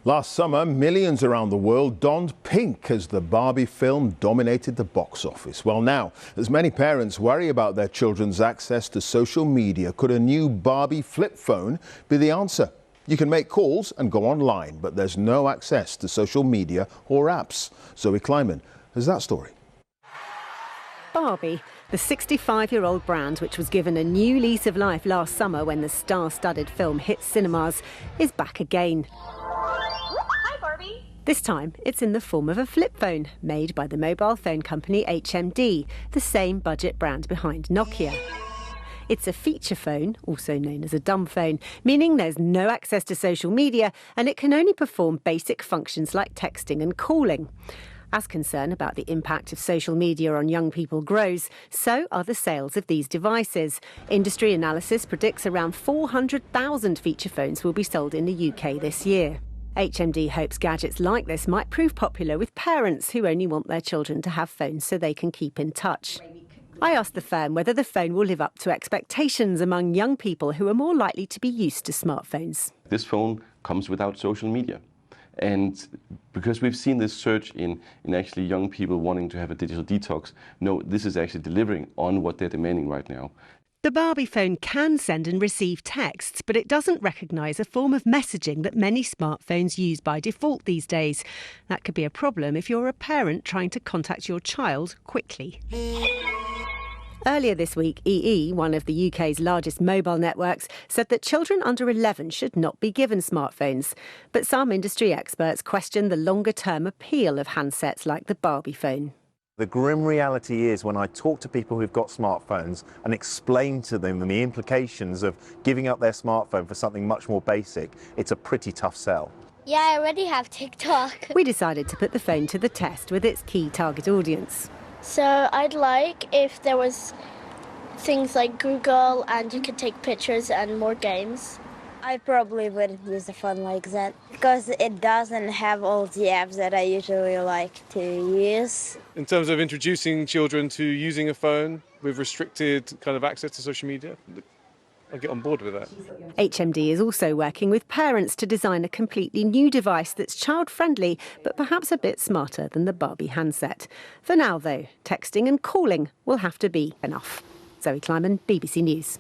Last summer, millions around the world donned pink as the Barbie film dominated the box office. Well, now, as many parents worry about their children's access to social media, could a new Barbie flip phone be the answer? You can make calls and go online, but there's no access to social media or apps. Zoe Kleiman has that story. Barbie, the 65-year-old brand which was given a new lease of life last summer when the star-studded film hit cinemas, is back again. Hi, Barbie. This time, it's in the form of a flip phone made by the mobile phone company HMD, the same budget brand behind Nokia. It's a feature phone, also known as a dumb phone, meaning there's no access to social media and it can only perform basic functions like texting and calling. As concern about the impact of social media on young people grows, so are the sales of these devices. Industry analysis predicts around 400,000 feature phones will be sold in the UK this year. HMD hopes gadgets like this might prove popular with parents who only want their children to have phones so they can keep in touch. I asked the firm whether the phone will live up to expectations among young people who are more likely to be used to smartphones. This phone comes without social media. And because we've seen this surge in actually young people wanting to have a digital detox, no, this is actually delivering on what they're demanding right now. The Barbie phone can send and receive texts, but it doesn't recognise a form of messaging that many smartphones use by default these days. That could be a problem if you're a parent trying to contact your child quickly. Earlier this week, EE, one of the UK's largest mobile networks, said that children under 11 should not be given smartphones. But some industry experts question the longer-term appeal of handsets like the Barbie phone. The grim reality is when I talk to people who've got smartphones and explain to them the implications of giving up their smartphone for something much more basic, it's a pretty tough sell. Yeah, I already have TikTok. We decided to put the phone to the test with its key target audience. So I'd like if there was things like Google and you could take pictures and more games. I probably wouldn't use a phone like that because it doesn't have all the apps that I usually like to use. In terms of introducing children to using a phone with restricted kind of access to social media, I'll get on board with that. HMD is also working with parents to design a completely new device that's child-friendly, but perhaps a bit smarter than the Barbie handset. For now, though, texting and calling will have to be enough. Zoe Kleiman, BBC News.